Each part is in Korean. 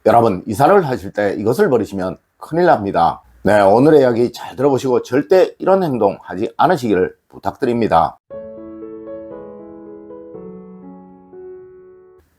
여러분, 이사를 하실 때 이것을 버리시면 큰일 납니다. 네, 오늘의 이야기 잘 들어보시고 절대 이런 행동 하지 않으시기를 부탁드립니다.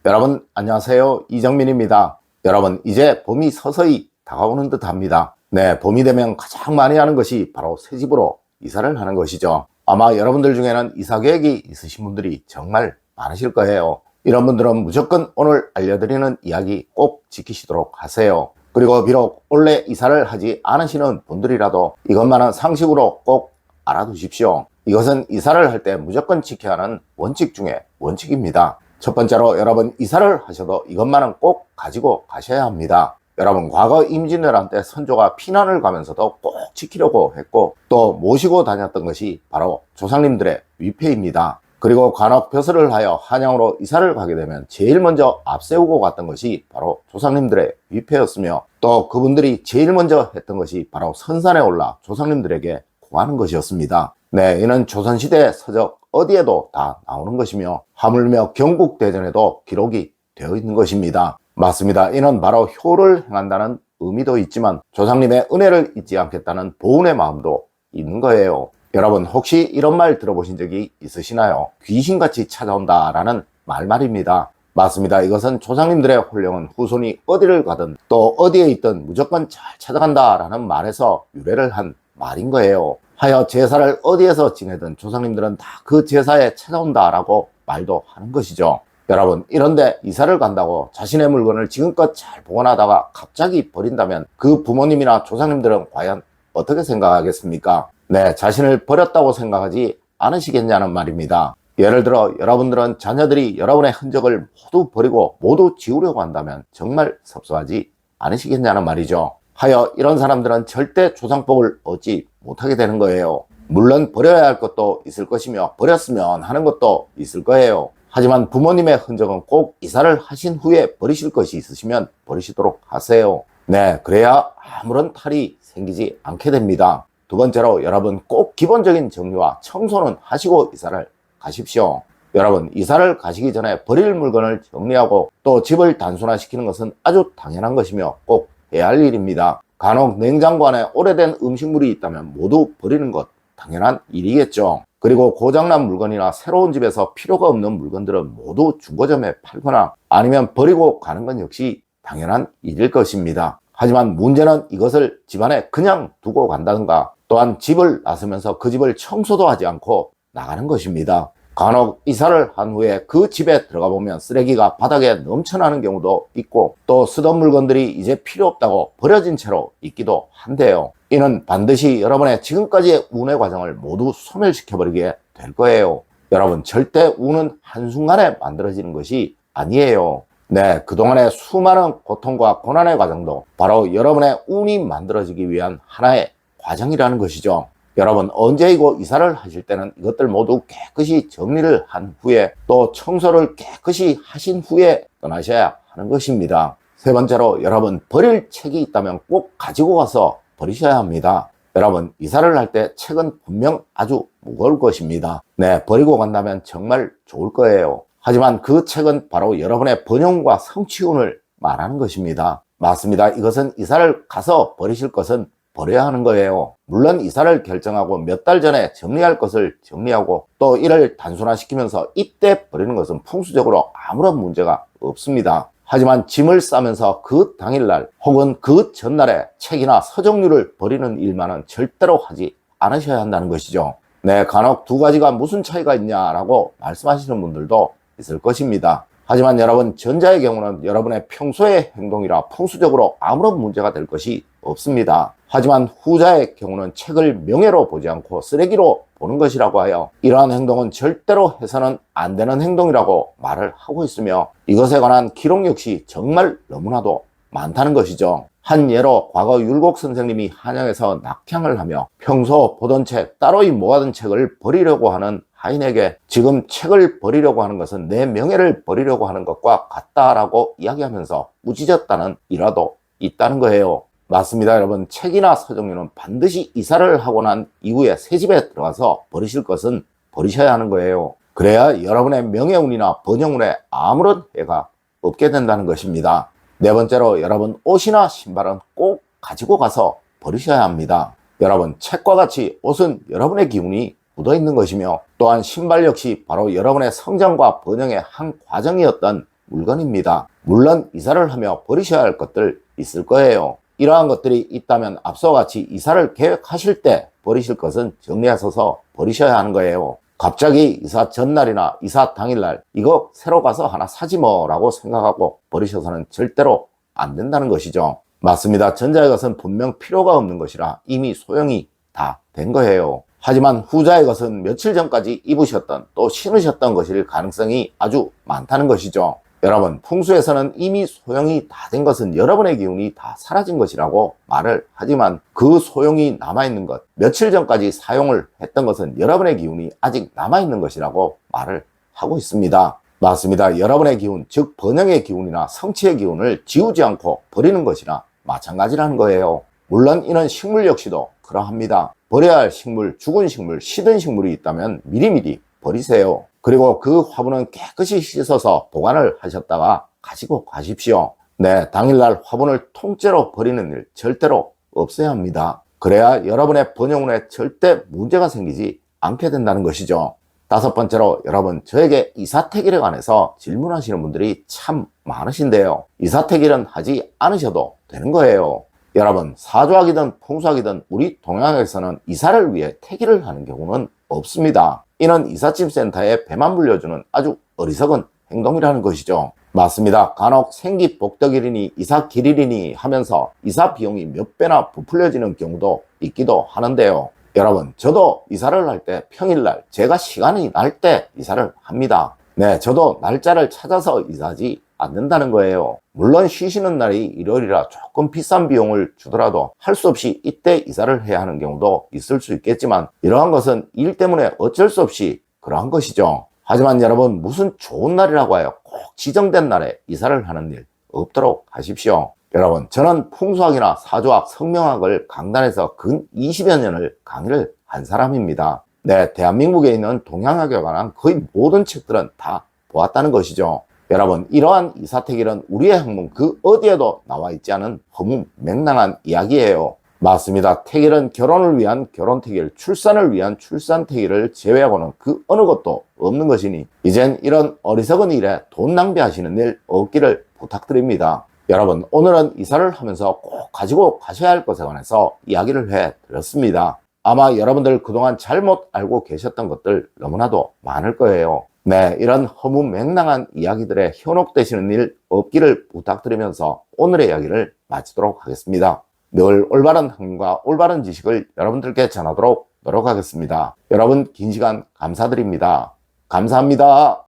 여러분, 안녕하세요. 이정민입니다. 여러분, 이제 봄이 서서히 다가오는 듯 합니다. 네, 봄이 되면 가장 많이 하는 것이 바로 새 집으로 이사를 하는 것이죠. 아마 여러분들 중에는 이사 계획이 있으신 분들이 정말 많으실 거예요. 이런 분들은 무조건 오늘 알려드리는 이야기 꼭 지키시도록 하세요. 그리고 비록 원래 이사를 하지 않으시는 분들이라도 이것만은 상식으로 꼭 알아두십시오. 이것은 이사를 할 때 무조건 지켜야 하는 원칙 중에 원칙입니다. 첫 번째로 여러분, 이사를 하셔도 이것만은 꼭 가지고 가셔야 합니다. 여러분, 과거 임진왜란 때 선조가 피난을 가면서도 꼭 지키려고 했고 또 모시고 다녔던 것이 바로 조상님들의 위패입니다. 그리고 간혹 벼슬을 하여 한양으로 이사를 가게 되면 제일 먼저 앞세우고 갔던 것이 바로 조상님들의 위패였으며 또 그분들이 제일 먼저 했던 것이 바로 선산에 올라 조상님들에게 구하는 것이었습니다. 네, 이는 조선시대 서적 어디에도 다 나오는 것이며 하물며 경국대전에도 기록이 되어 있는 것입니다. 맞습니다. 이는 바로 효를 행한다는 의미도 있지만 조상님의 은혜를 잊지 않겠다는 보훈의 마음도 있는 거예요. 여러분, 혹시 이런 말 들어보신 적이 있으시나요? 귀신같이 찾아온다 라는 말입니다. 맞습니다. 이것은 조상님들의 홀령은 후손이 어디를 가든 또 어디에 있든 무조건 잘 찾아간다 라는 말에서 유래를 한 말인 거예요. 하여 제사를 어디에서 지내든 조상님들은 다 그 제사에 찾아온다 라고 말도 하는 것이죠. 여러분, 이런데 이사를 간다고 자신의 물건을 지금껏 잘 보관하다가 갑자기 버린다면 그 부모님이나 조상님들은 과연 어떻게 생각하겠습니까? 네, 자신을 버렸다고 생각하지 않으시겠냐는 말입니다. 예를 들어 여러분들은 자녀들이 여러분의 흔적을 모두 버리고 모두 지우려고 한다면 정말 섭섭하지 않으시겠냐는 말이죠. 하여 이런 사람들은 절대 조상복을 얻지 못하게 되는 거예요. 물론 버려야 할 것도 있을 것이며 버렸으면 하는 것도 있을 거예요. 하지만 부모님의 흔적은 꼭 이사를 하신 후에 버리실 것이 있으시면 버리시도록 하세요. 네, 그래야 아무런 탈이 생기지 않게 됩니다. 두 번째로 여러분, 꼭 기본적인 정리와 청소는 하시고 이사를 가십시오. 여러분, 이사를 가시기 전에 버릴 물건을 정리하고 또 집을 단순화시키는 것은 아주 당연한 것이며 꼭 해야 할 일입니다. 간혹 냉장고 안에 오래된 음식물이 있다면 모두 버리는 것 당연한 일이겠죠. 그리고 고장난 물건이나 새로운 집에서 필요가 없는 물건들은 모두 중고점에 팔거나 아니면 버리고 가는 건 역시 당연한 일일 것입니다. 하지만 문제는 이것을 집안에 그냥 두고 간다든가 또한 집을 나서면서 그 집을 청소도 하지 않고 나가는 것입니다. 간혹 이사를 한 후에 그 집에 들어가 보면 쓰레기가 바닥에 넘쳐나는 경우도 있고 또 쓰던 물건들이 이제 필요 없다고 버려진 채로 있기도 한데요. 이는 반드시 여러분의 지금까지의 운의 과정을 모두 소멸시켜버리게 될 거예요. 여러분, 절대 운은 한순간에 만들어지는 것이 아니에요. 네, 그동안의 수많은 고통과 고난의 과정도 바로 여러분의 운이 만들어지기 위한 하나의 과정이라는 것이죠. 여러분, 언제이고 이사를 하실 때는 이것들 모두 깨끗이 정리를 한 후에 또 청소를 깨끗이 하신 후에 떠나셔야 하는 것입니다. 세 번째로 여러분, 버릴 책이 있다면 꼭 가지고 가서 버리셔야 합니다. 여러분, 이사를 할 때 책은 분명 아주 무거울 것입니다. 네, 버리고 간다면 정말 좋을 거예요. 하지만 그 책은 바로 여러분의 번영과 성취운을 말하는 것입니다. 맞습니다. 이것은 이사를 가서 버리실 것은 버려야 하는 거예요. 물론 이사를 결정하고 몇 달 전에 정리할 것을 정리하고 또 이를 단순화시키면서 이때 버리는 것은 풍수적으로 아무런 문제가 없습니다. 하지만 짐을 싸면서 그 당일날 혹은 그 전날에 책이나 서적류를 버리는 일만은 절대로 하지 않으셔야 한다는 것이죠. 네, 간혹 두 가지가 무슨 차이가 있냐라고 말씀하시는 분들도 있을 것입니다. 하지만 여러분, 전자의 경우는 여러분의 평소의 행동이라 풍수적으로 아무런 문제가 될 것이 없습니다. 하지만 후자의 경우는 책을 명예로 보지 않고 쓰레기로 보는 것이라고 하여 이러한 행동은 절대로 해서는 안 되는 행동이라고 말을 하고 있으며 이것에 관한 기록 역시 정말 너무나도 많다는 것이죠. 한 예로 과거 율곡 선생님이 한양에서 낙향을 하며 평소 보던 책, 따로이 모아둔 책을 버리려고 하는 하인에게 지금 책을 버리려고 하는 것은 내 명예를 버리려고 하는 것과 같다라고 이야기하면서 꾸짖었다는 일화도 있다는 거예요. 맞습니다, 여러분. 책이나 서적류는 반드시 이사를 하고 난 이후에 새 집에 들어가서 버리실 것은 버리셔야 하는 거예요. 그래야 여러분의 명예운이나 번영운에 아무런 해가 없게 된다는 것입니다. 네 번째로 여러분 옷이나 신발은 꼭 가지고 가서 버리셔야 합니다. 여러분 책과 같이 옷은 여러분의 기운이 묻어 있는 것이며 또한 신발 역시 바로 여러분의 성장과 번영의 한 과정이었던 물건입니다. 물론 이사를 하며 버리셔야 할 것들 있을 거예요. 이러한 것들이 있다면 앞서 같이 이사를 계획하실 때 버리실 것은 정리하셔서 버리셔야 하는 거예요. 갑자기 이사 전날이나 이사 당일날 이거 새로 가서 하나 사지 뭐 라고 생각하고 버리셔서는 절대로 안 된다는 것이죠. 맞습니다. 전자의 것은 분명 필요가 없는 것이라 이미 소용이 다 된 거예요. 하지만 후자의 것은 며칠 전까지 입으셨던 또 신으셨던 것일 가능성이 아주 많다는 것이죠. 여러분 풍수에서는 이미 소용이 다 된 것은 여러분의 기운이 다 사라진 것이라고 말을 하지만 그 소용이 남아있는 것, 며칠 전까지 사용을 했던 것은 여러분의 기운이 아직 남아있는 것이라고 말을 하고 있습니다. 맞습니다. 여러분의 기운, 즉 번영의 기운이나 성취의 기운을 지우지 않고 버리는 것이나 마찬가지라는 거예요. 물론 이런 식물 역시도 그러합니다. 버려야 할 식물, 죽은 식물, 시든 식물이 있다면 미리미리 버리세요. 그리고 그 화분은 깨끗이 씻어서 보관을 하셨다가 가지고 가십시오. 네, 당일날 화분을 통째로 버리는 일 절대로 없어야 합니다. 그래야 여러분의 번영운에 절대 문제가 생기지 않게 된다는 것이죠. 다섯 번째로 여러분 저에게 이사택일에 관해서 질문하시는 분들이 참 많으신데요. 이사택일은 하지 않으셔도 되는 거예요. 여러분 사주학이든 풍수학이든 우리 동양에서는 이사를 위해 택일을 하는 경우는 없습니다. 이는 이삿짐 센터에 배만 물려주는 아주 어리석은 행동이라는 것이죠. 맞습니다. 간혹 생기복덕일이니 이사길일이니 하면서 이사 비용이 몇 배나 부풀려지는 경우도 있기도 하는데요. 여러분 저도 이사를 할 때 평일날 제가 시간이 날 때 이사를 합니다. 네, 저도 날짜를 찾아서 이사하지 않는다는 거예요. 물론 쉬시는 날이 일요일이라 조금 비싼 비용을 주더라도 할 수 없이 이때 이사를 해야 하는 경우도 있을 수 있겠지만 이러한 것은 일 때문에 어쩔 수 없이 그러한 것이죠. 하지만 여러분 무슨 좋은 날이라고 하여 꼭 지정된 날에 이사를 하는 일 없도록 하십시오. 여러분 저는 풍수학이나 사주학, 성명학을 강단에서 근 20여 년을 강의를 한 사람입니다. 네, 대한민국에 있는 동양학에 관한 거의 모든 책들은 다 보았다는 것이죠. 여러분 이러한 이사택일은 우리의 학문 그 어디에도 나와 있지 않은 허무맹랑한 이야기예요. 맞습니다. 택일은 결혼을 위한 결혼택일, 출산을 위한 출산택일을 제외하고는 그 어느 것도 없는 것이니 이젠 이런 어리석은 일에 돈 낭비하시는 일 없기를 부탁드립니다. 여러분 오늘은 이사를 하면서 꼭 가지고 가셔야 할 것에 관해서 이야기를 해드렸습니다. 아마 여러분들 그동안 잘못 알고 계셨던 것들 너무나도 많을 거예요. 네, 이런 허무맹랑한 이야기들에 현혹되시는 일 없기를 부탁드리면서 오늘의 이야기를 마치도록 하겠습니다. 늘 올바른 학문과 올바른 지식을 여러분들께 전하도록 노력하겠습니다. 여러분 긴 시간 감사드립니다. 감사합니다.